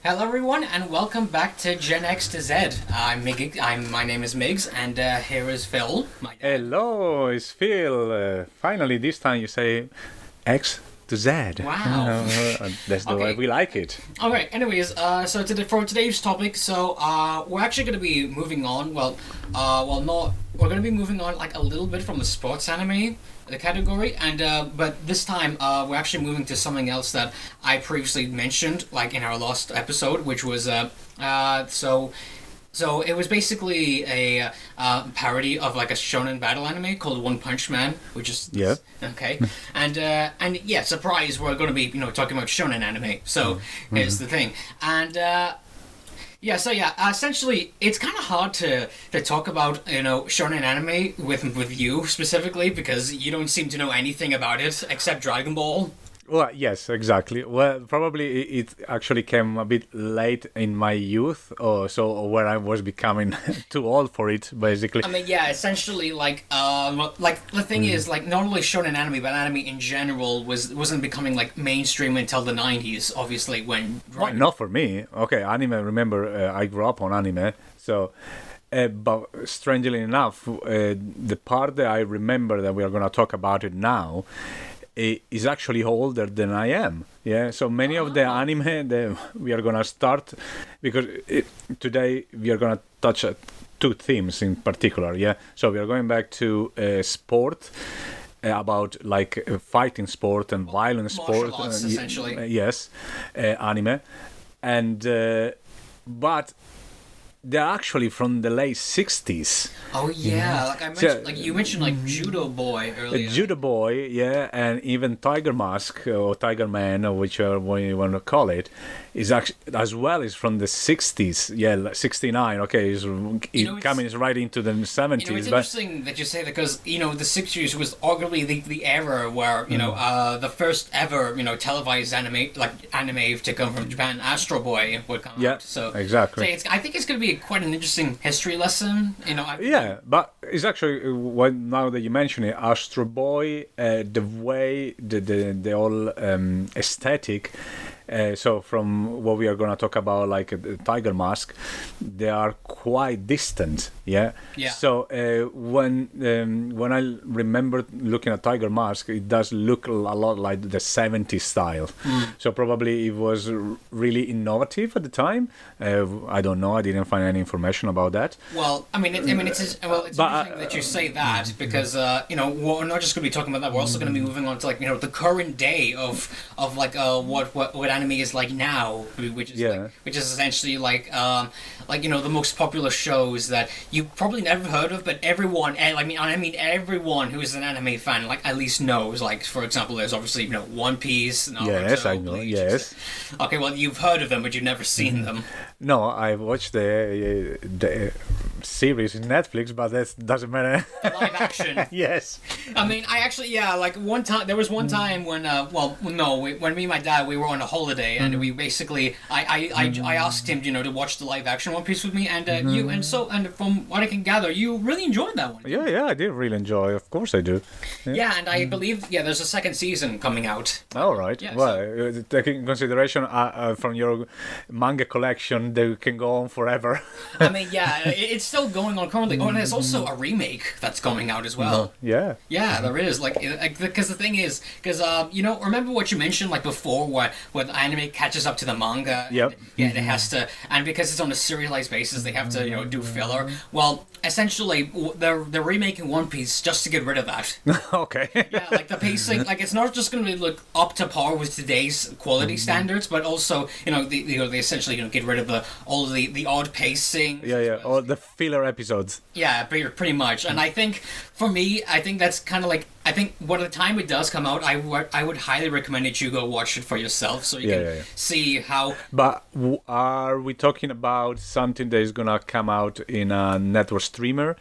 Hello, everyone, and welcome back to Gen X to Z. My name is Migs, and here is Phil, my dad. Hello, it's Phil. Finally, this time you say X to Z. Wow. That's the way Okay. we like it. All right. Anyways, for today's topic, we're actually going to be moving on. Not. We're going to be moving on like a little bit from the sports anime, the category, and but this time we're actually moving to something else that I previously mentioned, like in our last episode, which was So it was basically a parody of like a shonen battle anime called One Punch Man, which is Yeah. okay, and yeah, surprise, we're going to be talking about shonen anime. So here's the thing, and essentially, it's kind of hard to talk about shonen anime with you specifically because you don't seem to know anything about it except Dragon Ball. Well, yes, exactly. Well, probably it actually came a bit late in my youth, or so where I was becoming too old for it, basically. I mean, yeah, essentially, like the thing is, like, not only shonen anime, but anime in general wasn't becoming like mainstream until the '90s. Obviously, when Well, not for me. Okay, anime. Remember, I grew up on anime, so. But strangely enough, the part that I remember that we are going to talk about it now is actually older than I am. Yeah, so many of the anime that we are gonna start because today we are gonna touch two themes in particular. Yeah, so we are going back to sport. About like fighting sport and violent martial sport, arts, essentially. Yes, anime, and but they're actually from the late 60s. Oh yeah, like I mentioned, like you mentioned, like Judo Boy earlier. Judo Boy, yeah, and even Tiger Mask or Tiger Man, or whichever one you want to call it, is actually as well is from the 60s. Yeah, like 69. Okay, coming right into the 70s. It's interesting that you say that because the '60s was arguably the era where the first ever televised anime to come from Japan, Astro Boy would come Yeah, out. So exactly. I think it's going to be quite an interesting history lesson. Yeah, but it's actually now that you mention it, Astro Boy, the way the whole aesthetic. So from what we are going to talk about, like Tiger Mask, they are quite distant. Yeah. Yeah. So when I remember looking at Tiger Mask, it does look a lot like the 70s style. So probably it was really innovative at the time. I don't know. I didn't find any information about that. Well, it's interesting that you say that because we're not just going to be talking about that. We're also going to be moving on to like the current day of like what anime is like now, which is essentially like the most popular shows that you probably never heard of, but everyone, everyone who is an anime fan like at least knows. Like for example, there's obviously One Piece. Naruto, Yes, I know. Bleach, Yes. Okay, well you've heard of them, but you've never seen them. No, I watched the series in Netflix, but that doesn't matter. Live action. Yes. I actually, like one time, there was one time when, when me and my dad, we were on a holiday, and we basically, I asked him, to watch the live action One Piece with me, and and from what I can gather, you really enjoyed that one. Yeah, I did really enjoy. Of course, I do. Yeah, and I believe, there's a second season coming out. All right. Yeah, Well, taking into consideration from your manga collection, they can go on forever. It's still going on currently. Oh, and there's also a remake that's coming out as well. Yeah. Yeah, there is. Because the thing is, remember what you mentioned like before, where the anime catches up to the manga. Yep. Yeah, it has to, and because it's on a serialized basis, they have to do filler. Well, essentially, they're remaking One Piece just to get rid of that. Okay. Yeah, like the pacing, like it's not just going to be like up to par with today's quality standards, but also they essentially get rid of all of the odd pacing. Yeah. All the filler episodes. Yeah, pretty much. And I think, for me, that's kind of like, I think by the time it does come out, I would highly recommend that you go watch it for yourself so you can see how... But are we talking about something that is going to come out in a network streamer?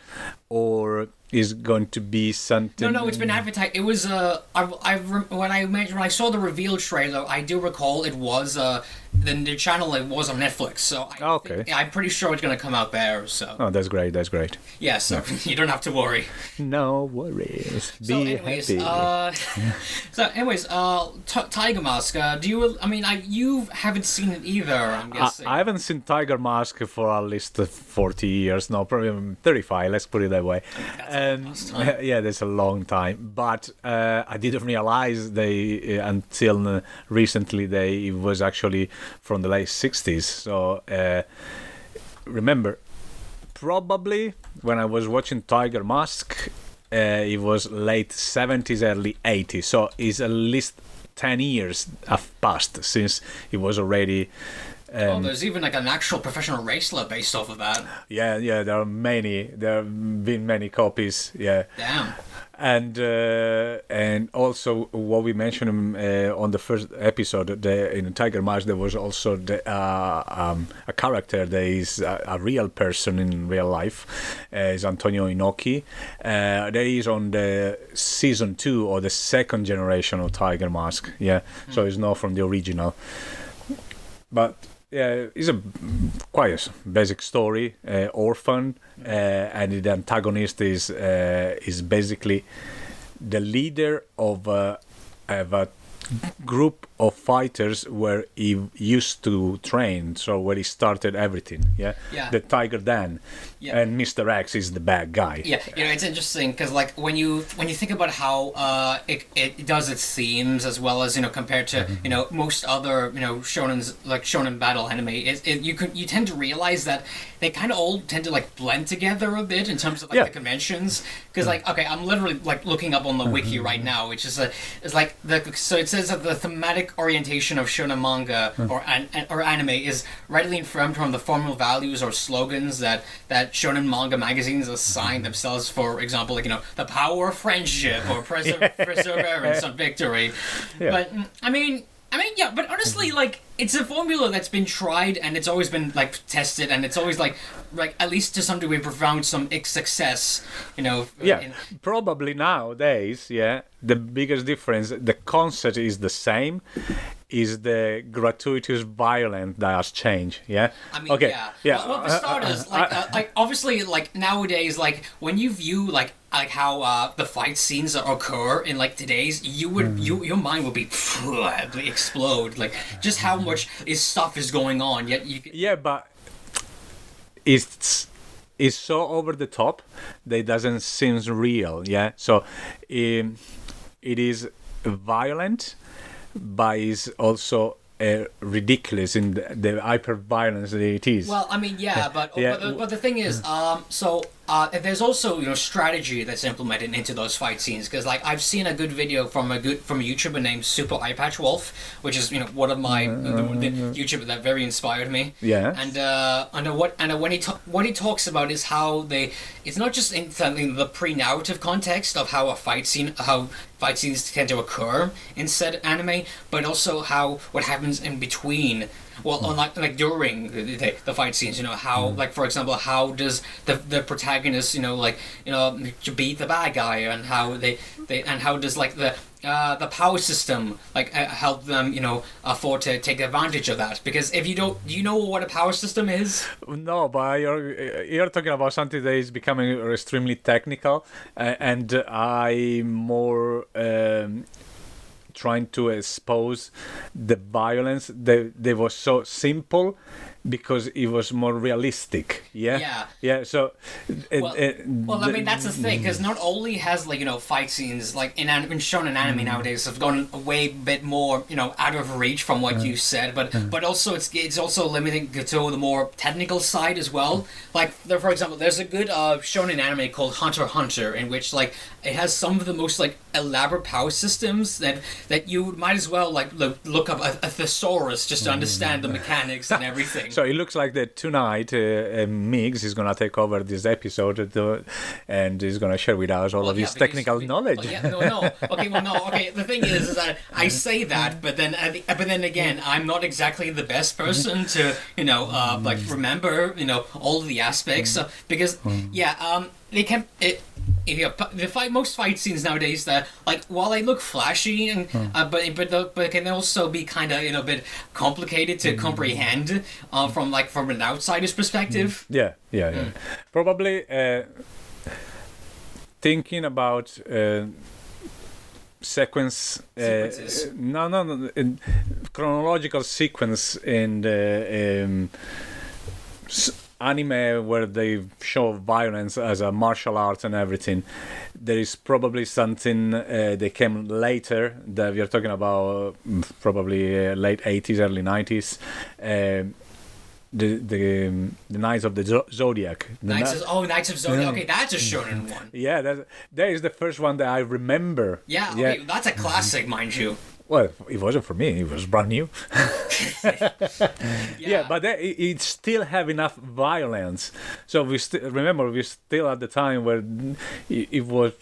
Or is going to be something. No, it's been advertised. It was when I saw the reveal trailer, I do recall it was the channel it was on Netflix. So I'm pretty sure it's gonna come out there. So that's great. That's great. Yeah, so you don't have to worry. No worries. Be happy. Tiger Mask. You haven't seen it either, I'm guessing. I haven't seen Tiger Mask for at least 40 years. No, probably 35. Let's put it that way. Yeah, that's a long time. But I didn't realize until recently it was actually from the late 60s. So remember, probably when I was watching Tiger Mask, it was late 70s, early 80s. So it's at least 10 years have passed since it was already. There's even like an actual professional wrestler based off of that. Yeah, there are many. There have been many copies. Yeah. Damn. And also what we mentioned on the first episode, in Tiger Mask, there was also a character that is a real person in real life. Is Antonio Inoki. That is on the season 2 or the second generation of Tiger Mask. Yeah, so it's not from the original. But yeah, it's a quite a basic story. Orphan, and the antagonist is basically the leader of a group of fighters where he used to train. So where he started everything. Yeah. The Tiger Dan. Yeah. And Mr. X is the bad guy. Yeah, it's interesting because like when you think about how it does its themes as well as compared to most other shonen battle anime, you tend to realize that they kind of all tend to like blend together a bit in terms of like the conventions. Because I'm literally like looking up on the wiki right now, which is so it says that the thematic orientation of shonen manga or anime is readily inferred from the formal values or slogans that shonen manga magazines assign themselves. For example, the power of friendship or perseverance on victory. Yeah. But but honestly, it's a formula that's been tried and it's always been tested and it's always at least to some degree found some success. Probably nowadays, the biggest difference, the concept is the same. Is the gratuitous violence that has changed? Yeah. Well, for starters, obviously, nowadays, when you view how the fight scenes occur in today's, your mind would be explode. Just how much stuff is going on. Yet but it's so over the top that it doesn't seem real. Yeah. So it is violent. But is also ridiculous in the hyper violence that it is. Well, but the thing is, there's also strategy that's implemented into those fight scenes because I've seen a good video from a YouTuber named Super Eyepatch Wolf, which is one of my the YouTuber that very inspired me. Yeah. And what he talks about is how it's not just in something the pre-narrative context of how fight scenes tend to occur in said anime, but also what happens in between. Well, during the fight scenes, how, for example, how does the protagonist, beat the bad guy, and how and how does the power system help them, afford to take advantage of that? Because if you don't, do you know what a power system is? No, but you're talking about something that is becoming extremely technical, and I'm more. Trying to expose the violence that was so simple because it was more realistic. So that's the thing, because not only has fight scenes in shonen anime nowadays have gone a way bit more out of reach from what you said, but also it's also limiting to the more technical side as well. For example, there's a good shonen anime called Hunter x Hunter, in which it has some of the most elaborate power systems that you might as well look up a thesaurus just to understand the mechanics and everything. So it looks like that tonight Migs is gonna take over this episode and is gonna share with us all of his technical knowledge. The thing is that I say that, but then again, I'm not exactly the best person to remember all of the aspects because they can most fight scenes nowadays that like while they look flashy and but can also be kind of a bit complicated to comprehend from an outsider's perspective. Yeah. Probably thinking about Sequences. No, chronological sequence in the anime where they show violence as a martial art and everything. There is probably something that came later that we are talking about, probably late 80s, early 90s. The Knights of the Zodiac. Knights of Zodiac. Okay, that's a shonen one. Yeah, that is the first one that I remember. Yeah, okay, that's a classic, mind you. Well, it wasn't for me. It was brand new. Yeah, but it still have enough violence. So we still at the time where it was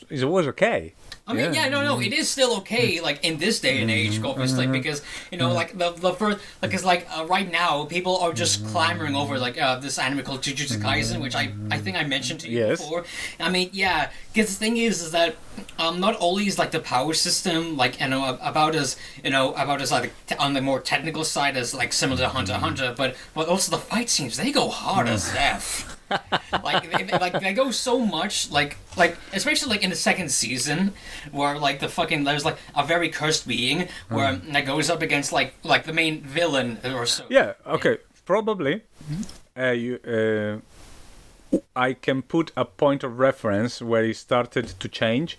okay. I mean, no, it is still okay, like, in this day and age, obviously, because, like, the first, like, because, like, right now, people are just clamoring over, like, this anime called Jujutsu Kaisen, which I think I mentioned to you before. I mean, yeah, because the thing is that, not only is, like, the power system, like, about as, like, on the more technical side as, like, similar to Hunter x Hunter, but also the fight scenes, they go hard as F. like they go so much like especially like in the second season where like there's like a very cursed being where that goes up against like the main villain or so. Yeah. Okay. Probably. I can put a point of reference where it started to change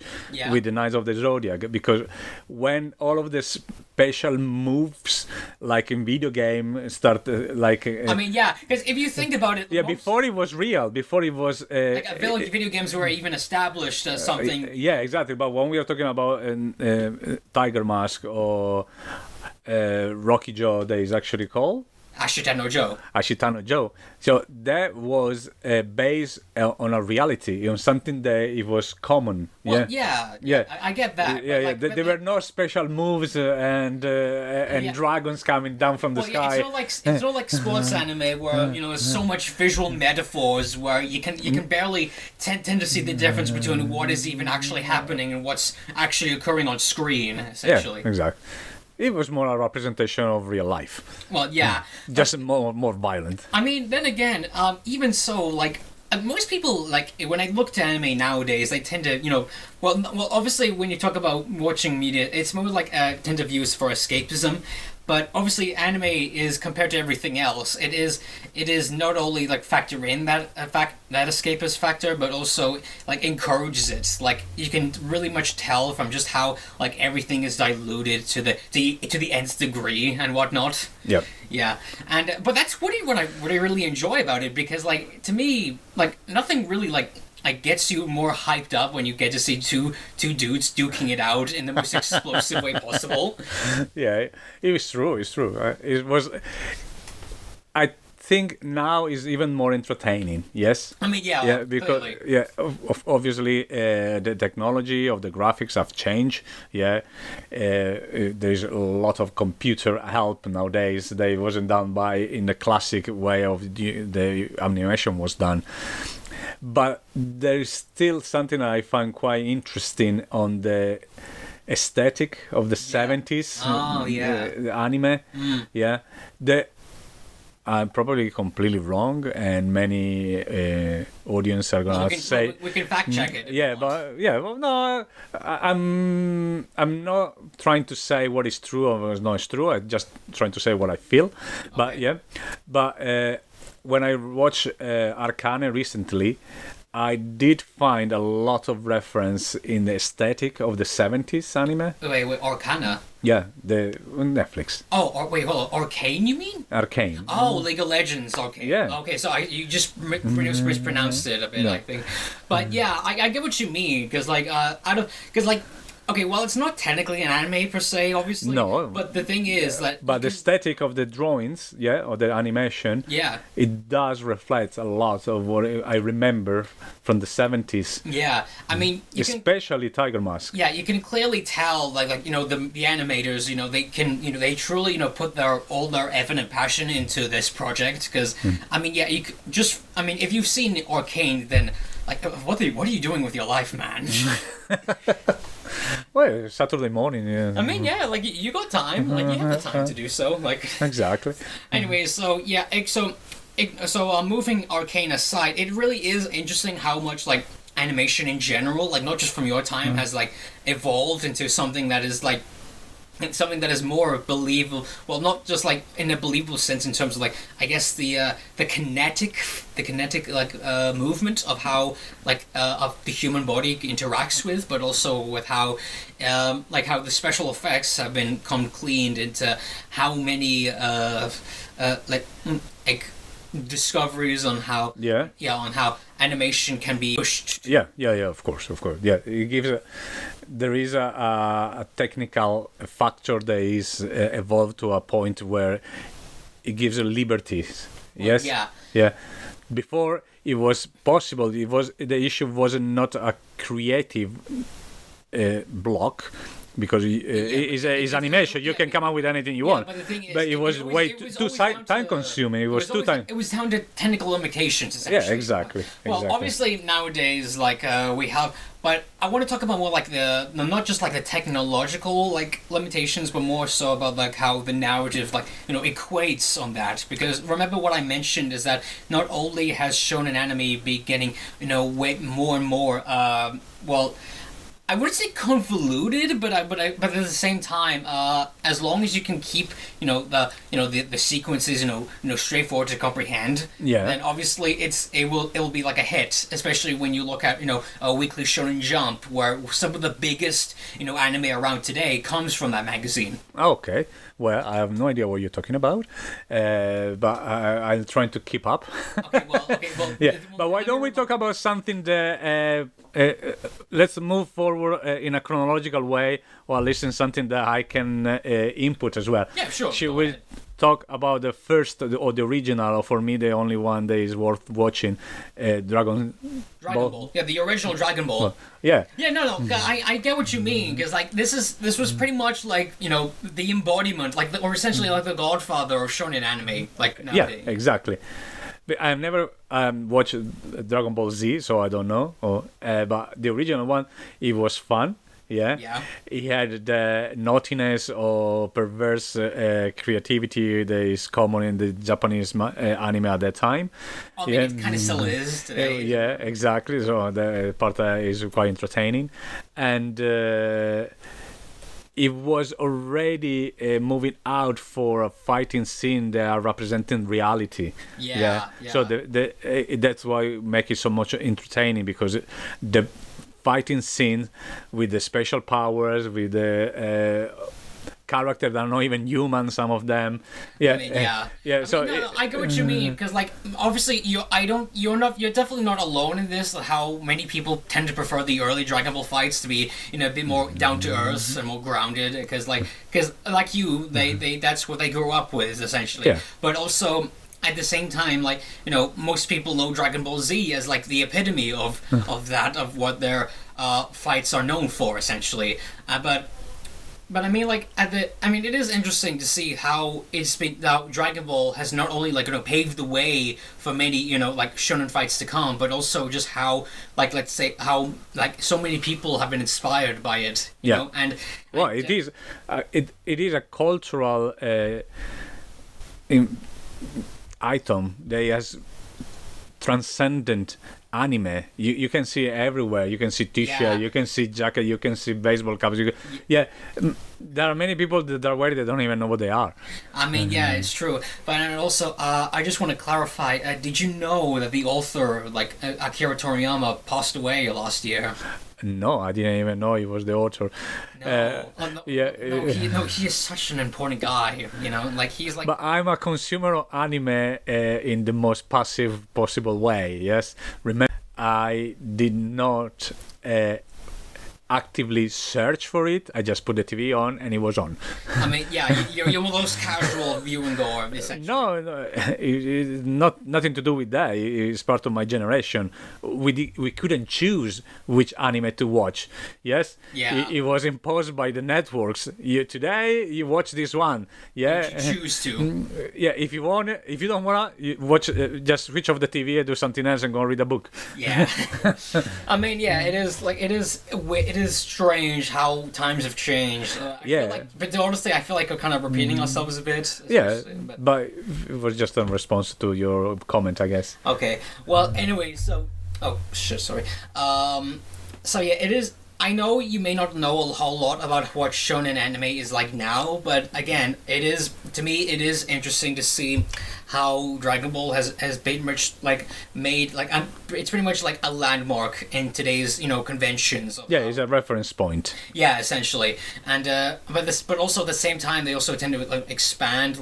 with the Knights of the Zodiac, because when all of the special moves, like in video game, start I mean, yeah, because if you think about it, before it was real, before it was like video games were even established as something. Yeah, exactly. But when we are talking about Tiger Mask or Rocky Joe, that is actually called Ashitano Joe. So that was based on a reality, on something that it was common. Well, yeah. I get that. Yeah. There were no special moves and dragons coming down from the sky. It's not like sports anime where there's so much visual metaphors where you can barely tend to see the difference between what is even actually happening and what's actually occurring on screen. Essentially. Yeah, exactly. It was more a representation of real life. Well, yeah. Just more violent. I mean, then again, even so, like, most people, like, when I look to anime nowadays, they tend to, well, obviously, when you talk about watching media, it's more like tend to views for escapism. But obviously, anime is, compared to everything else, it is not only like factor in that that escapist factor, but also like encourages it. Like you can really much tell from just how like everything is diluted to the nth degree and whatnot. Yep. Yeah, but that's what I really enjoy about it, because like to me, like nothing really like gets you more hyped up when you get to see two dudes duking it out in the most explosive way possible. Yeah, it was true. It's true. It was. I think now is even more entertaining. Yes. I mean, yeah. Because clearly. obviously the technology of the graphics have changed. Yeah, there's a lot of computer help nowadays. They wasn't done in the classic way of the animation was done. But there's still something I find quite interesting on the aesthetic of the 70s. Oh, yeah. The anime. Yeah. I'm probably completely wrong, and many audience are gonna say we can fact check it. Well, no, I'm not trying to say what is true or what is not true. I'm just trying to say what I feel. Okay. But when I watched Arcane recently, I did find a lot of reference in the aesthetic of the 70s anime. Wait, Arcana? Yeah, the Netflix. Oh, wait, hold on. Arcane, you mean? Arcane. Oh, League of Legends. Okay. Yeah. Okay, so you just mispronounced it a bit, I think. But yeah, I get what you mean, because like Okay, well, it's not technically an anime per se, obviously. No. But the thing is that. But the aesthetic of the drawings, yeah, or the animation, Yeah. it does reflect a lot of what I remember from the 70s, Yeah, I mean, especially Tiger Mask. Yeah, you can clearly tell, like you know, the animators, you know, they can, you know, they truly, you know, put all their effort and passion into this project. Because I mean, yeah, I mean, if you've seen Arcane, then like, what are you doing with your life, man? Well, Saturday morning, yeah. I mean, yeah, like you got time, like you have the time to do so, like. Exactly. Anyway, so yeah, moving Arcane aside, it really is interesting how much like animation in general, like not just from your time, has like evolved into something that is like more believable. Well, not just like in a believable sense in terms of like, I guess the kinetic like movement of how like of the human body interacts with, but also with how how the special effects have been come cleaned into how many like discoveries on how on how animation can be pushed. Yeah, of course. Yeah, it gives there is a technical factor that is evolved to a point where it gives liberties. Yes. Yeah. Before it was possible. The issue was not a creative block. Because it's animation, you can come up with anything you want. But the thing is, but it was too time consuming. It was too time. It was down to technical limitations, essentially. Yeah, exactly. Well, obviously nowadays, like we have, but I want to talk about more like the not just like the technological like limitations, but more so about like how the narrative like equates on that. Because remember what I mentioned is that not only has shonen anime be getting way more and more I wouldn't say convoluted, but at the same time, as long as you can keep the sequences straightforward to comprehend, then obviously it will be like a hit. Especially when you look at a Weekly Shonen Jump, where some of the biggest anime around today comes from that magazine. Okay, well, I have no idea what you're talking about, but I'm trying to keep up. Okay, well, yeah. But why don't we talk about something that? Let's move forward in a chronological way, or listen something that I can input as well. Yeah, sure. Should we talk about the first or the original, or for me the only one that is worth watching, Dragon Ball? Yeah, the original Dragon Ball. Yeah. Yeah, no. I get what you mean, because like this was pretty much like the embodiment, like or essentially like the Godfather of shonen anime, like nowadays. Yeah, exactly. But I've never watched Dragon Ball Z, so I don't know. But the original one, it was fun. Yeah. It had the naughtiness or perverse creativity that is common in the Japanese anime at that time. I mean, it kind of still is today. Yeah, exactly. So the part is quite entertaining, and. It was already moving out for a fighting scene that are representing reality. Yeah. So that's why it makes it so much entertaining, because the fighting scene with the special powers, with the characters that are not even human, some of them. Yeah. I mean, So I get what you mean, because like obviously you're definitely not alone in this. How many people tend to prefer the early Dragon Ball fights to be a bit more down to earth and more grounded, because like you, they that's what they grew up with essentially. Yeah. But also at the same time, like most people know Dragon Ball Z as like the epitome of what their fights are known for essentially. But I mean, like it is interesting to see how Dragon Ball has not only paved the way for many like shonen fights to come, but also just how let's say how so many people have been inspired by it. You know? And well, it is a cultural item that has transcendent anime. You can see it everywhere. You can see t-shirt, you can see jacket, you can see baseball caps. There are many people that are wearing, they don't even know what they are. I mean, yeah, it's true. But also, I just want to clarify, did you know that the author, Akira Toriyama, passed away last year? No, I didn't even know he was the author. He is such an important guy, he's like... But I'm a consumer of anime in the most passive possible way, yes? Remember, I did not actively search for it. I just put the TV on and it was on. I mean, yeah, you're one of those casual viewing goer, essentially. No, nothing to do with that. It's part of my generation. We couldn't choose which anime to watch. Yes, Yeah. it was imposed by the networks. Today you watch this one. Yeah, You choose to. yeah. If you want, if you don't wanna, you watch. Just switch off the TV and do something else and go read a book. Yeah. I mean, yeah, it is strange how times have changed. I feel like, but honestly, I feel like we're kind of repeating ourselves a bit. Yeah, but it was just a response to your comment, I guess. Okay. Well, anyway, so oh shit, sorry. So yeah, it is. I know you may not know a whole lot about what shonen anime is like now, but again, it is, to me, it is interesting to see how Dragon Ball has pretty much like made like it's pretty much like a landmark in today's conventions. Yeah, it's a reference point. Yeah, essentially, and but also at the same time they also tend to like expand,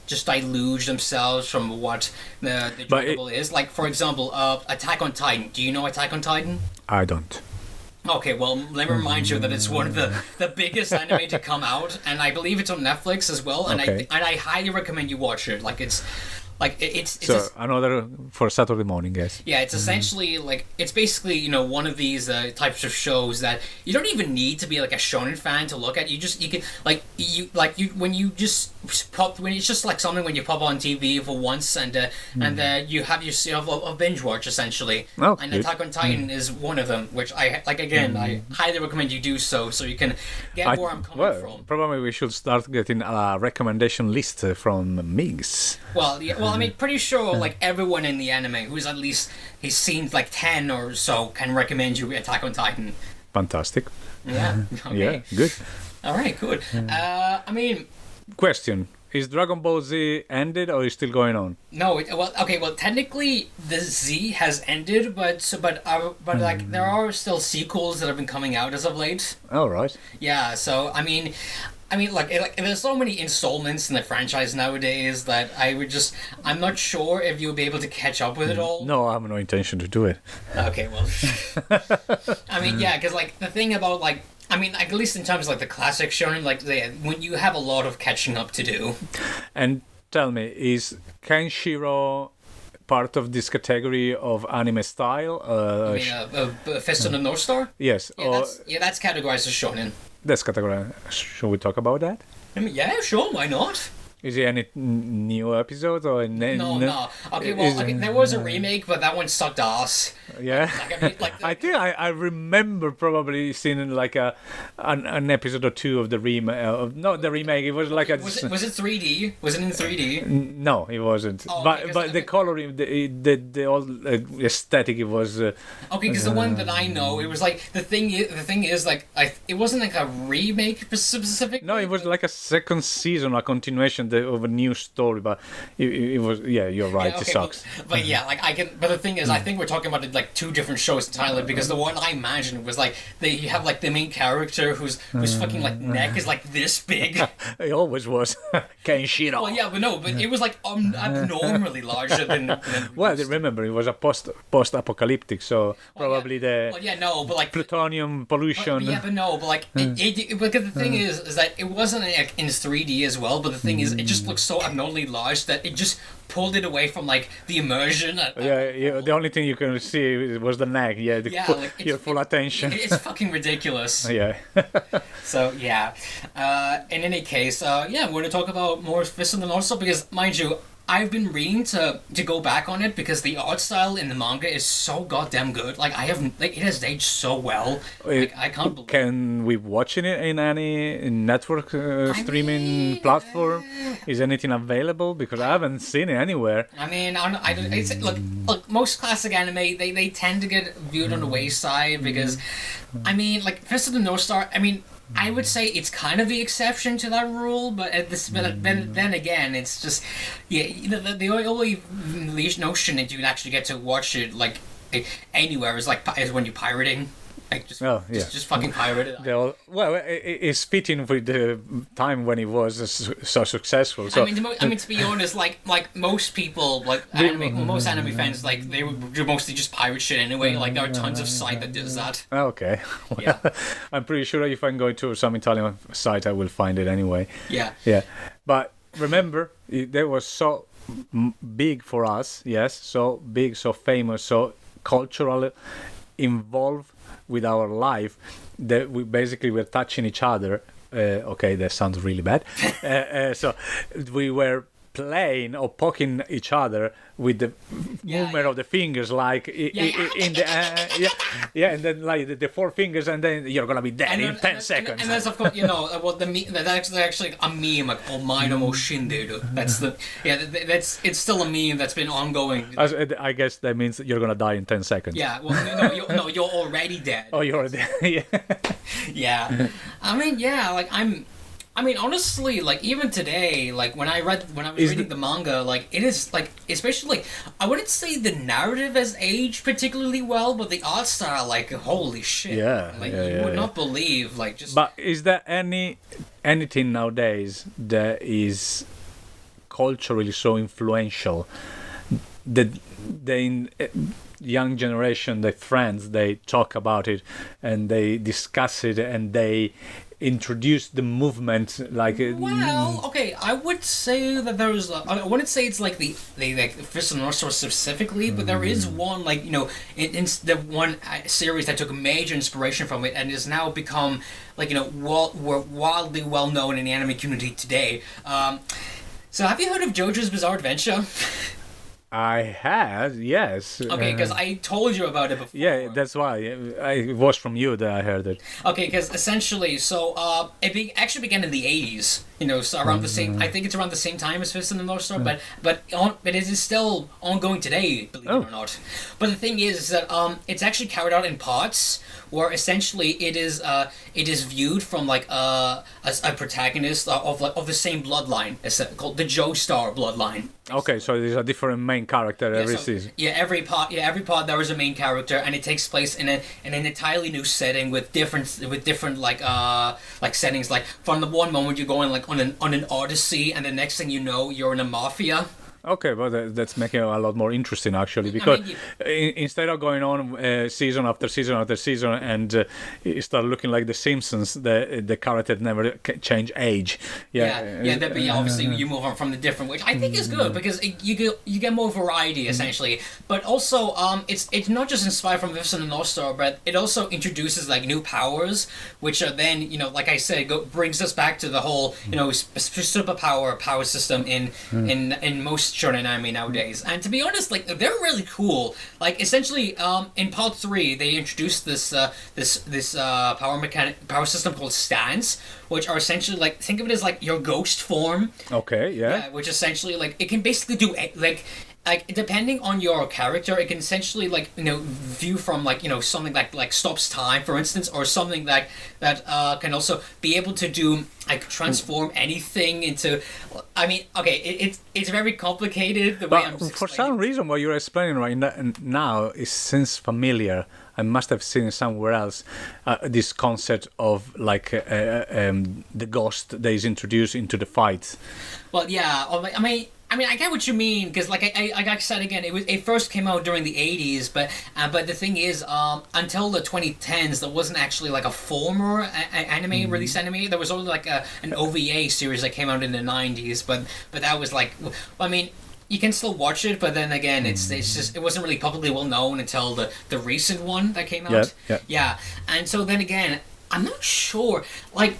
just deluge themselves from what the Dragon Ball is. Like for example, Attack on Titan. Do you know Attack on Titan? I don't. Okay, well, let me remind you that it's one of the biggest anime to come out, and I believe it's on Netflix as well. And I highly recommend you watch it. It's another for Saturday morning, yes. Yeah, it's essentially it's basically one of these types of shows that you don't even need to be like a shonen fan to look at. You can when it's just like something when you pop on TV for once and you have yourself a binge watch essentially. Oh, and good. Attack on Titan is one of them, which I highly recommend you do so you can get where I'm coming from. Probably we should start getting a recommendation list from Migs. Well, I mean, pretty sure like everyone in the anime who's at least he's seen like 10 or so can recommend you Attack on Titan. Fantastic. Yeah. Okay. Yeah, good. All right, good. I mean, question: is Dragon Ball Z ended or is still going on? No. Well, technically the Z has ended, but like there are still sequels that have been coming out as of late. All right. Yeah. So I mean, there's so many installments in the franchise nowadays that I'm not sure if you'll be able to catch up with it all. No, I have no intention to do it. Okay, well, I mean, yeah, because like the thing about at least in terms of like the classic shonen, when you have a lot of catching up to do. And tell me, is Kenshiro part of this category of anime style? Fist of the North Star? Yes. Yeah, that's categorized as shonen. That's categorized. Should we talk about that? I mean, yeah, sure, why not? Is there any new episodes or no? Okay, well, there was a remake, but that one sucked ass. Yeah, I think I remember probably seeing like an episode or two of the remake. Not the remake. It was like was it 3D? Was it in 3D? No, it wasn't. But the coloring, the whole aesthetic, it was. Okay, because the one that I know, it was like the thing is like it wasn't like a remake specific. No, it was like a second season, a continuation of a new story, but it was. Yeah, you're right. Yeah, okay, it sucks. But yeah, like I can. But the thing is, I think we're talking about like two different shows entirely, because the one I imagined was like you have like the main character whose fucking like neck is like this big. It always was. Kenshiro. Well, yeah, but it was like abnormally larger than well, remember it was a post-apocalyptic, so probably plutonium pollution. Because the thing is that it wasn't like in 3D as well. But the thing is, it just looks so abnormally large that it just pulled it away from like the immersion. The only thing you can see was the neck. Yeah, your full attention. It's fucking ridiculous. Yeah. So yeah. In any case, we're gonna talk about more Fist of the North Star because, mind you, I've been reading to go back on it because the art style in the manga is so goddamn good. Like it has aged so well. I can't believe. Can we watch it in any network streaming platform? Is anything available? Because I haven't seen it anywhere. I mean, look, most classic anime they tend to get viewed on the wayside because, I mean, like Fist of the North Star. I mean, I would say it's kind of the exception to that rule, but then again, it's just the only notion that you can actually get to watch it like anywhere is when you're pirating. Like just fucking pirate it. It's fitting with the time when it was so successful. So I mean, to be honest, like most people, most anime fans, like they would do mostly just pirate shit anyway. Like there are tons of site that does that. Okay. Yeah. I'm pretty sure if I'm going to some Italian site, I will find it anyway. Yeah. Yeah. But remember, they were so big for us. Yes, so big, so famous, so culturally involved with our life that we basically were touching each other. Okay, that sounds really bad. So we were playing or poking each other with the movement of the fingers, like in the and then like the four fingers, and then you're gonna be dead in 10 seconds. And that's of course, what that's actually a meme, like Omae no Shinderu. That's it's still a meme that's been ongoing. I guess that means that you're gonna die in 10 seconds. Yeah, well, you're already dead. Oh, you're already yeah. Yeah, I mean, honestly, like even today, like when I was reading the manga, like it is like, especially like, I wouldn't say the narrative has aged particularly well, but the art style, like holy shit, you would not believe, like just. But is there anything nowadays that is culturally so influential that the young generation, the friends, they talk about it and they discuss it and they introduce the movement like okay, I would say that there is I wouldn't say it's like the Fist of the North Star specifically, but there is one, like, in the one series that took major inspiration from it and has now become like, wildly well known in the anime community today. So have you heard of JoJo's Bizarre Adventure? I had, yes. Okay, because I told you about it before. Yeah, that's why. It was from you that I heard it. Okay, because essentially, so it actually began in the 80s. So around the same. I think it's around the same time as Fist of the North Star, but it is still ongoing today, believe it or not. But the thing is that it's actually carried out in parts, where essentially it is viewed from like a protagonist of the same bloodline, called the Joestar bloodline. Okay, so there's a different main character every season. Yeah, every part there is a main character, and it takes place in an entirely new setting with different like settings. Like from the one moment you're going like on an odyssey, and the next thing you know you're in a mafia. Okay, but that's making it a lot more interesting, actually, because instead of going on season after season after season and it start looking like The Simpsons, the characters never change age. But obviously you move on from the different, which I think is good because you get more variety essentially. But also, it's not just inspired from Fist of the North Star, but it also introduces like new powers, which are then like I said, brings us back to the whole superpower power system in most shonen anime nowadays. And to be honest, like they're really cool. Like essentially, in part 3, they introduced this power system called stance, which are essentially like, think of it as like your ghost form. Okay, yeah. Which essentially like it can basically do like depending on your character, it can essentially like view from like something like stops time, for instance, or something that can also be able to do like transform anything into. I mean, okay, it's very complicated the way I'm explaining. For some reason, what you're explaining right now it seems familiar. I must have seen it somewhere else. This concept of like the ghost that is introduced into the fight. Well, yeah. I mean, I get what you mean, because like I said again, it first came out during the 80s, but the thing is, until the 2010s, there wasn't actually like a former anime released anime. There was only like an OVA series that came out in the 90s, but that was like, I mean, you can still watch it, but then again, it's just, it wasn't really publicly well known until the recent one that came out. Yeah. And so then again, I'm not sure, like,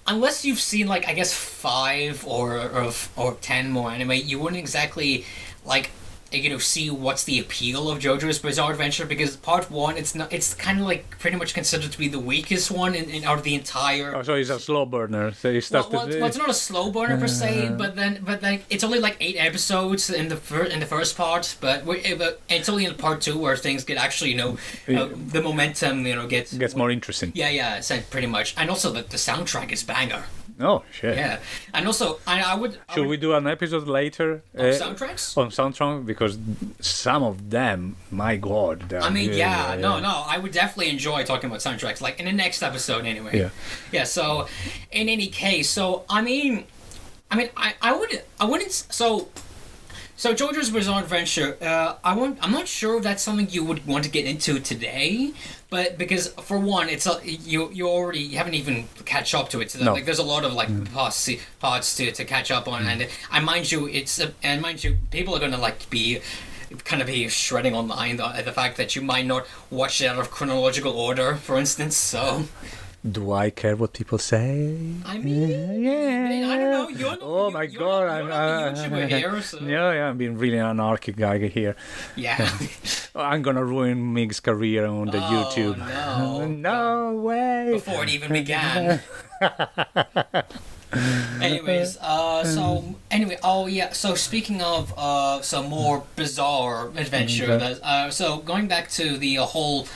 unless you've seen like I guess 5 or 10 more anime, you wouldn't exactly like see what's the appeal of JoJo's Bizarre Adventure, because part 1 it's kind of like pretty much considered to be the weakest one in out of the entire. Oh, so it's a slow burner. So you start. Well, it's not a slow burner per se, but then it's only like 8 episodes in the first part, but it's only in part 2 where things get actually the momentum gets more interesting. Yeah, pretty much, and also the soundtrack is banger. Oh shit! Yeah, and also I would. Should we do an episode later soundtracks? on soundtrack, because some of them, my god. I mean, no, I would definitely enjoy talking about soundtracks, like in the next episode, anyway. Yeah. Yeah. So, in any case, so I wouldn't. So JoJo's Bizarre Adventure. I'm not sure if that's something you would want to get into today, but because for one, it's you haven't even catch up to it. So like there's a lot of like parts to catch up on, and mind you, people are gonna like be shredding online the fact that you might not watch it out of chronological order, for instance. So. Do I care what people say? I mean, yeah. I don't know. Oh my god, I'm not the YouTuber here, so. Yeah, I'm being really anarchic guy here. Yeah. I'm gonna ruin Mig's career on the YouTube. No. No way. Before it even began. Anyways, so speaking of some more bizarre adventure, so going back to the whole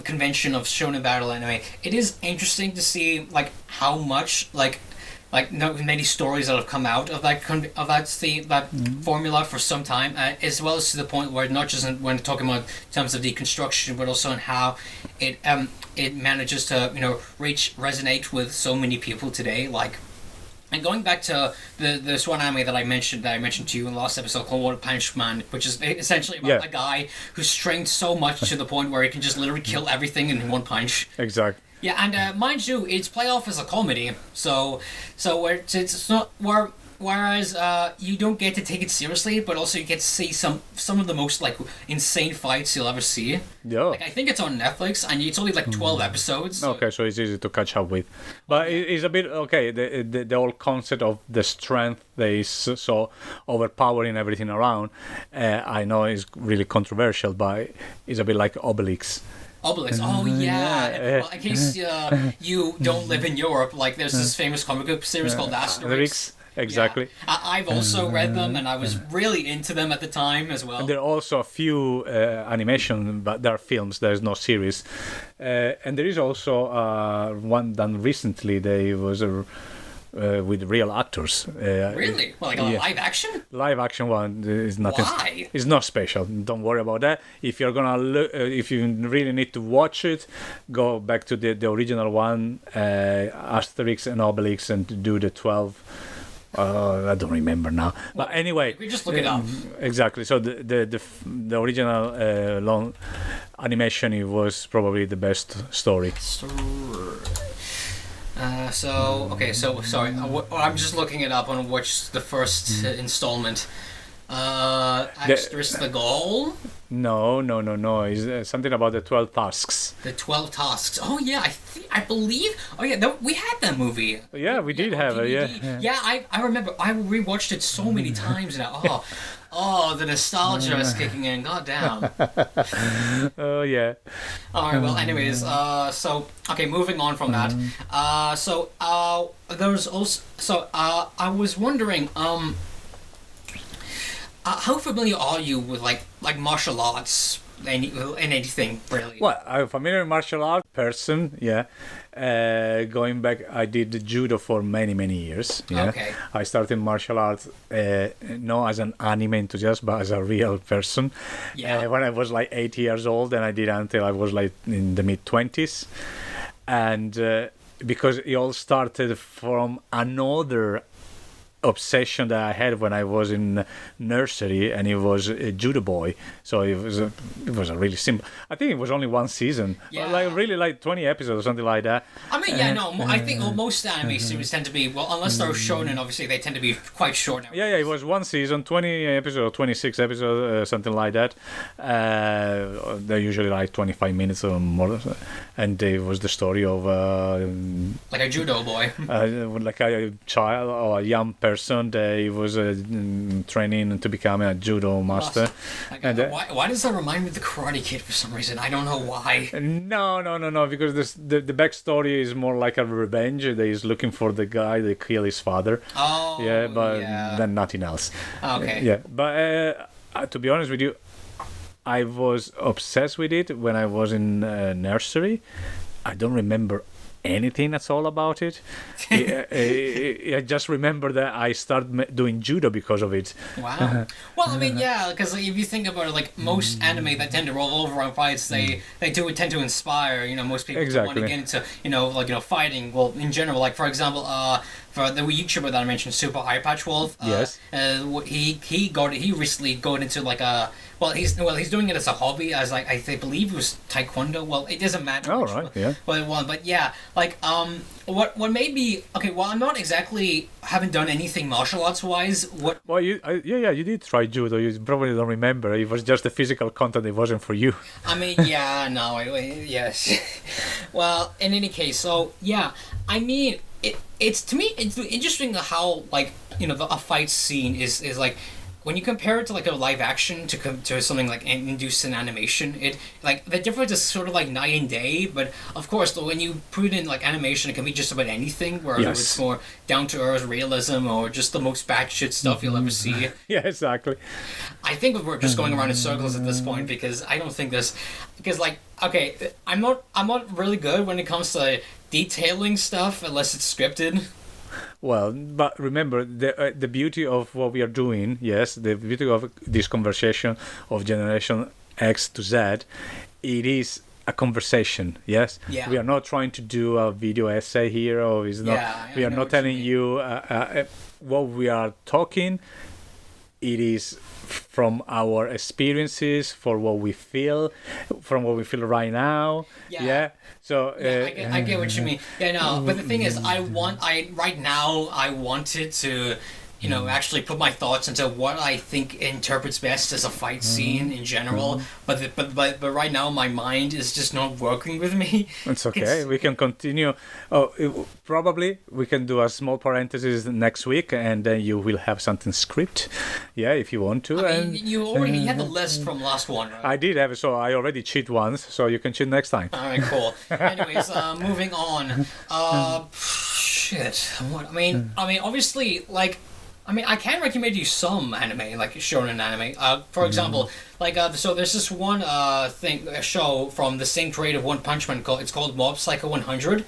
convention of shonen battle anime, it is interesting to see like how much many stories that have come out of that formula for some time, as well as to the point where not just when talking about in terms of deconstruction, but also in how it manages to resonate with so many people today, And going back to this one anime that I mentioned to you in the last episode called One Punch Man, which is essentially about a guy who's trained so much to the point where he can just literally kill everything in one punch. Exactly. Yeah, and mind you, it's play off as a comedy, so it's not whereas you don't get to take it seriously, but also you get to see some of the most insane fights you'll ever see. Yeah. I think it's on Netflix, and it's only 12 episodes. So. Okay, so it's easy to catch up with, but it's a bit the whole concept of the strength that is so overpowering everything around. I know it's really controversial, but it's a bit like Obelix. Obelix. Oh yeah. Well, in case you don't live in Europe, there's this famous comic book series called Asterix. Exactly. Yeah. I've also read them, and I was really into them at the time as well. And there are also a few animation, but there are films. There is no series, and there is also one done recently. They was with real actors. Really? Well, a live action? Live action one is nothing. Why? It's not special. Don't worry about that. If you're gonna if you really need to watch it, go back to the original one, Asterix and Obelix, and do the 12. I don't remember now, but anyway, we just look it up. Exactly. So the original long animation, it was probably the best story. Sorry. I'm just looking it up on which the first installment. Asterix the Gaul? No. It's something about the 12 tasks. The 12 tasks. Oh yeah, I believe. Oh yeah, we had that movie. Yeah, we did have it. Yeah. Yeah, I remember. I rewatched it so many times now. Oh, the nostalgia is kicking in. God damn. Oh yeah. All right. Well, anyways, moving on from that. There was also. I was wondering. How familiar are you with martial arts and anything really? Well, I'm a familiar martial art person. Yeah. Going back, I did judo for many years. Yeah. Okay. I started martial arts not as an anime enthusiast, but as a real person. Yeah. When I was 8 years old, and I did until I was in the mid-20s, and because it all started from another obsession that I had when I was in nursery, and it was a judo boy. So it was a really simple. I think it was only one season, really 20 episodes or something like that. I mean, I think most anime series tend to be, unless they're shonen, obviously they tend to be quite short now. Yeah, it was one season, 20 episodes, 26 episodes, something like that. They're usually 25 minutes or more, and it was the story of like a judo boy, like a child or a young person. He was training to become a judo master. And why does that remind me of the Karate Kid for some reason? I don't know why. No, because the backstory is more like a revenge. He's looking for the guy that killed his father. Oh, yeah, but then nothing else. Okay. Yeah, but to be honest with you, I was obsessed with it when I was in nursery. I don't remember anything at all about it. I just remember that I started doing judo because of it. Wow. Well, I mean, yeah, because if you think about it, like most anime that tend to roll over on fights, they do tend to inspire, most people to want to get into, fighting. Well, in general, like for example, for the YouTuber that I mentioned, Super Eye Patch Wolf. Yes. He recently got into like a. He's doing it as a hobby, as like I believe it was taekwondo. Well, it doesn't matter. Oh right, yeah. But yeah, like what made me okay? Well, I'm not exactly haven't done anything martial arts wise. What? Well, you did try judo. You probably don't remember. It was just the physical content. It wasn't for you. I mean, yeah, no, yes. Well, in any case, so yeah, I mean, it's to me it's interesting how like a fight scene is like. When you compare it to like a live action to something like induced in animation, it like the difference is sort of like night and day. But of course, when you put it in like animation, it can be just about anything. Whereas it's more down to earth realism or just the most batshit stuff you'll ever see. Yeah, exactly. I think we're just going around in circles at this point because I don't think this like okay, I'm not really good when it comes to detailing stuff unless it's scripted. Well, but remember the beauty of what we are doing. Yes, the beauty of this conversation of Generation X to Z, it is a conversation. Yes, yeah. We are not trying to do a video essay here, or is not. Yeah, we are not telling you what we are talking. It is from our experiences, for what we feel, from what we feel right now. Yeah. So I get what you mean. Yeah, no. But the thing is, right now I wanted to, actually put my thoughts into what I think interprets best as a fight scene in general. But right now my mind is just not working with me. It's okay. We can continue. Probably we can do a small parenthesis next week, and then you will have something script. Yeah, if you want to. I mean, you already had the list from last one, right? I did have, so I already cheat once, so you can cheat next time. All right, cool. Anyways, moving on. Shit. What? I mean, obviously, like. I can recommend you some anime, like shonen anime. For example, so there's this one a show from the same creator of One Punch Man it's called Mob Psycho 100.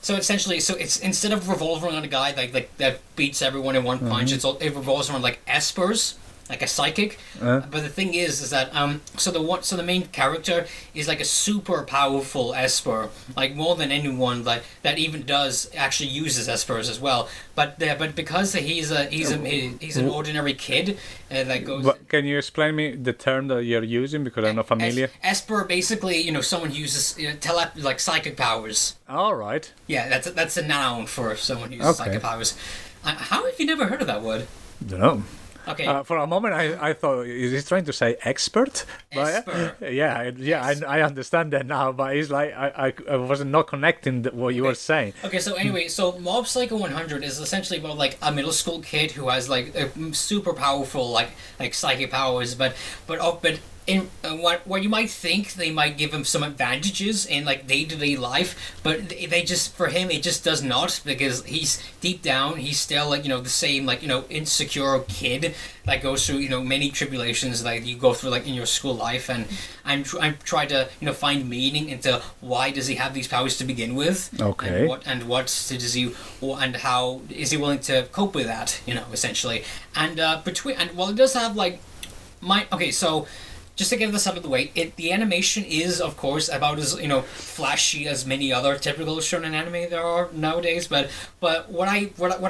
So essentially, it's instead of revolving around a guy like that beats everyone in one punch, it revolves around like espers. Like a psychic, but the thing is that so the main character is like a super powerful esper, like more than anyone that even does actually uses espers as well. But because he's an ordinary kid that goes. But can you explain me the term that you're using because I'm not familiar? Esper basically someone uses like psychic powers. All right. Yeah, that's a noun for someone who uses psychic powers. How have you never heard of that word? Don't know. Okay. For a moment, I thought, is he trying to say expert? Esper. I understand that now, but it's like I was not connecting what you were saying. Okay, so anyway, so Mob Psycho 100 is essentially about like a middle school kid who has like a super powerful like psychic powers, but in what you might think they might give him some advantages in like day-to-day life, but they just for him it just does not, because he's deep down he's still like the same like insecure kid that goes through many tribulations that you go through like in your school life, and I'm trying to find meaning into why does he have these powers to begin with, okay, and how is he willing to cope with that essentially, and it does have like so. Just to get this out of the way, the animation is, of course, about as flashy as many other typical shonen anime there are nowadays. But what I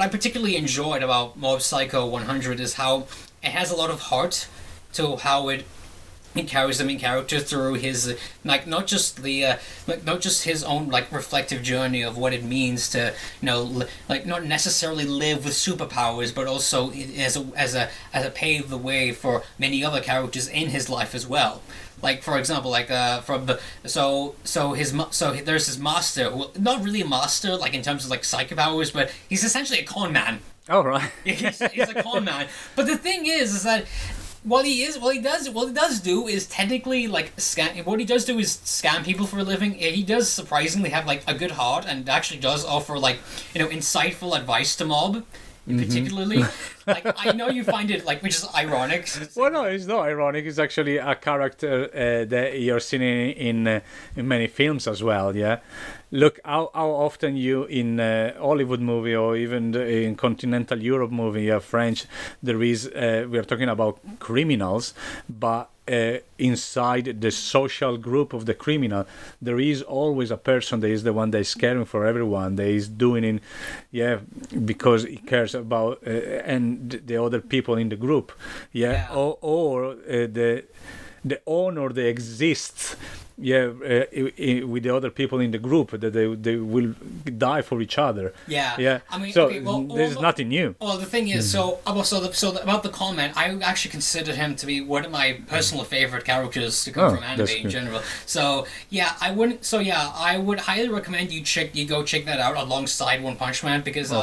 particularly enjoyed about Mob Psycho 100 is how it has a lot of heart to how it carries the main character through his not just his own like reflective journey of what it means to not necessarily live with superpowers, but also as a pave the way for many other characters in his life as well. Like for example, there's his master, who not really a master like in terms of like psychic powers, but he's essentially a con man. Oh right. He's a con man. But the thing is that what he does do is technically like scam. What he does do is scam people for a living. He does surprisingly have like a good heart and actually does offer like insightful advice to Mob. Particularly, like I know you find it like which is ironic. Well, no, it's not ironic. It's actually a character that you're seeing in many films as well. Yeah, Look, how often you in Hollywood movie or even in continental Europe movie, French, there is we are talking about criminals, but inside the social group of the criminal, there is always a person that is the one that is caring for everyone. That is doing it, because he cares about and the other people in the group, or the honor that exists with the other people in the group, that they will die for each other. I mean, so okay, well, there's nothing new. Well, the thing is, about the comment, I actually consider him to be one of my personal favorite characters to come from anime in general. So yeah, I would highly recommend you go check that out alongside One Punch Man, because the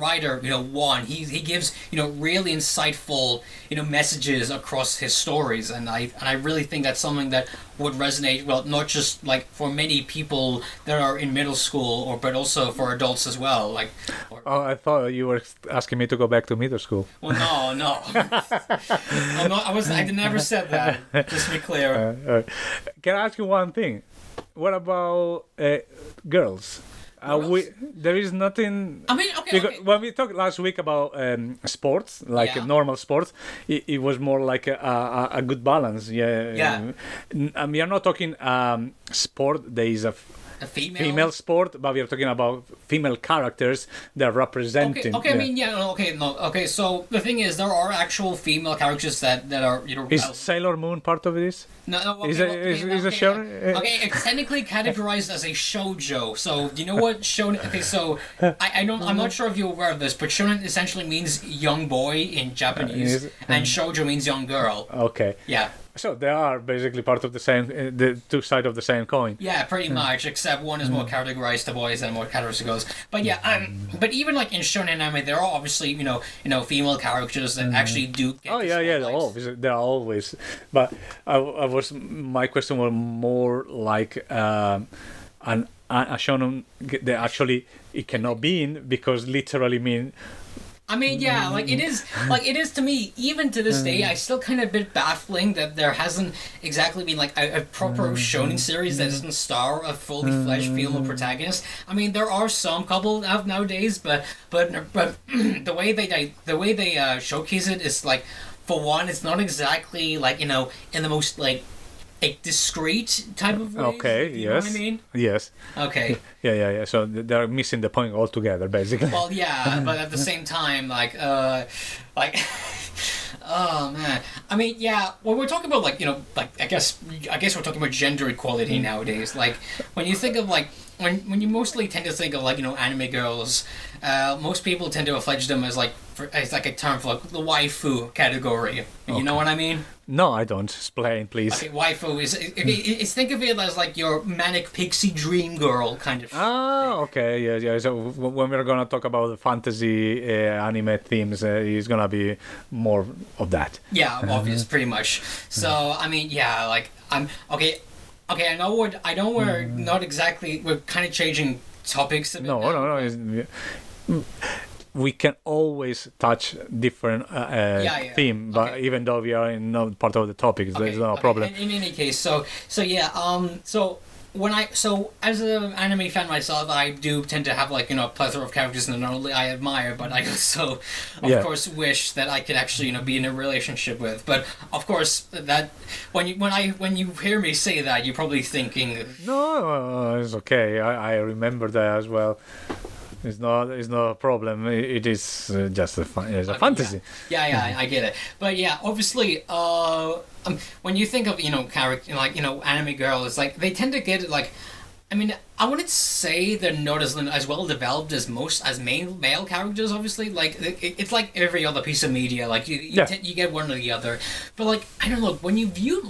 writer, Juan, he gives really insightful messages across his stories, and I really think that's something that would resonate well, not just like for many people that are in middle school, but also for adults as well. I thought you were asking me to go back to middle school. Well, no. I never said that. Just to be clear. Can I ask you one thing? What about girls? There is nothing. I mean, okay. When we talked last week about sports, normal sports, it was more like a good balance. Yeah. We are not talking sport. There is a female sport, but we are talking about female characters that are representing. Okay. So the thing is, there are actual female characters that are Is Sailor Moon part of this? No. Is a show? Okay, it's technically categorized as a shoujo. So do you know what shonen? Okay, so I'm not sure if you're aware of this, but shonen essentially means young boy in Japanese, and shoujo means young girl. Okay. Yeah. So they are basically part of the same, the two sides of the same coin. Yeah, pretty much. Except one is more categorized to boys and more categorized to girls. But yeah, but even like in shonen anime, there are obviously female characters that actually do. Get They're always. But my question was more like a shonen that actually it cannot be in, because literally mean. I mean, yeah, it is to me, even to this day, I still kind of a bit baffling that there hasn't exactly been like a proper shonen series that doesn't star a fully fledged female protagonist. I mean, there are some couple out nowadays, but the way they showcase it is like, for one, it's not exactly like in the most like a discreet type of way. Okay, you know what I mean? Yes. Okay. Yeah. So they're missing the point altogether, basically. Well, yeah, but at the same time, oh man. I mean, yeah, when we're talking about I guess we're talking about gender equality nowadays. Like, when you think of when you mostly tend to think of anime girls, most people tend to fledge them as it's like a term for the waifu category. You know what I mean? No, I don't. Explain, please. Okay, waifu is think of it as like your manic pixie dream girl kind of. Oh, okay, yeah. So when we're gonna talk about the fantasy anime themes, it's gonna be more of that. Yeah, obvious, pretty much. So I mean, yeah, I'm okay. Okay, I know we're not exactly. We're kind of changing topics a bit. No. We can always touch different theme, but even though we are in no part of the topics, there's no problem. In any case, so as an anime fan myself, I do tend to have a plethora of characters that not only I admire, but I also, of course, wish that I could actually be in a relationship with. But of course, that when you hear me say that, you're probably thinking, no, it's okay. I remember that as well. It's not a problem. It is just a fantasy. Yeah, I get it. But yeah, obviously, when you think of character anime girls, they tend to get I mean, I wouldn't say they're not as well developed as male characters. Obviously, it's like every other piece of media. You get one or the other. But I don't know, when you view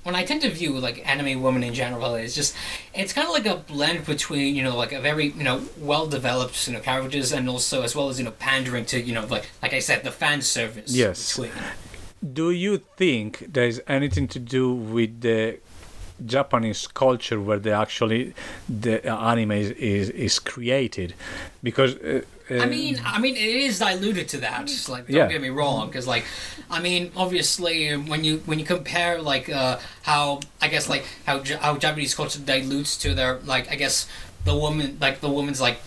when I tend to view anime women in general, it's kind of like a blend between a very well developed characters, and also as well as pandering to like I said, the fan service. Yes. Do you think there's anything to do with the Japanese culture where the anime is created, because I mean, it is diluted to that. It's like, don't get me wrong, because like, I mean, obviously, when you compare like how I guess like how Japanese culture dilutes to their like I guess the woman's like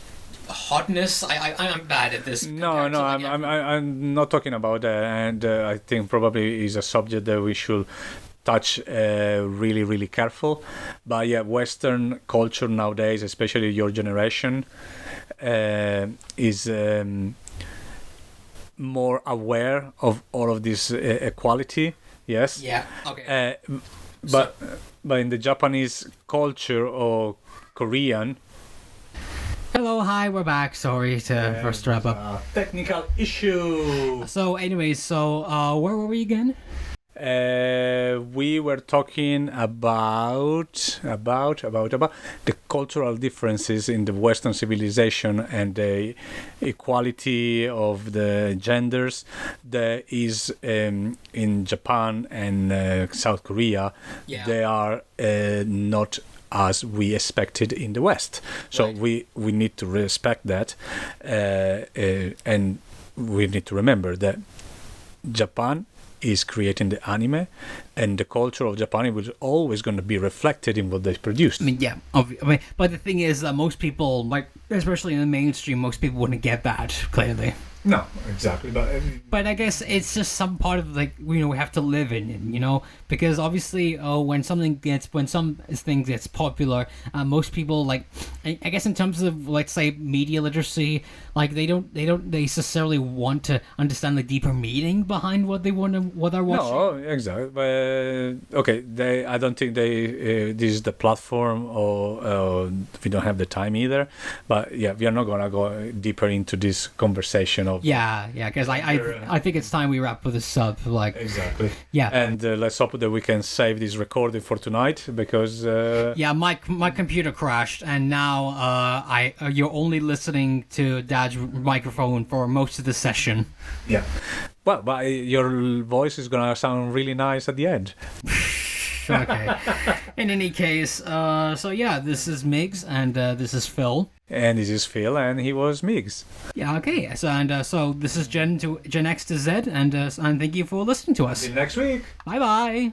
hotness. I'm bad at this. No, I'm not talking about that, and I think probably is a subject that we should touch really, really careful. But yeah, Western culture nowadays, especially your generation, is more aware of all of this equality. Yes. Yeah. Okay. But in the Japanese culture or Korean. Hello, hi, we're back. Sorry to first wrap up. Technical issue. So, anyways, where were we again? We were talking about the cultural differences in the Western civilization and the equality of the genders that is in Japan and South Korea. Yeah. They are not as we expected in the West. So right. we need to respect that, and we need to remember that Japan is creating the anime, and the culture of Japan was always going to be reflected in what they produced. I mean, yeah, but the thing is, most people, like, especially in the mainstream, most people wouldn't get that, clearly. No, exactly. But I guess it's just some part of, like, we have to live in it, because obviously when some thing gets popular, most people, like, I guess in terms of, let's say, media literacy, like, they don't necessarily want to understand the deeper meaning behind what they're watching. No, exactly. But okay, I don't think this is the platform, or we don't have the time either. But yeah, we are not gonna go deeper into this conversation of. Yeah, because I think it's time we wrap with this up. Like exactly. Yeah. And let's hope that we can save this recording for tonight, because. Yeah, my computer crashed, and now you're only listening to Dad's microphone for most of the session. Yeah. Well, but your voice is gonna sound really nice at the end. Okay. In any case, so yeah, this is Migs, and this is Phil. And this is Phil, and he was Migs. Yeah, okay. So this is Gen X to Z, and thank you for listening to us. See you next week. Bye-bye.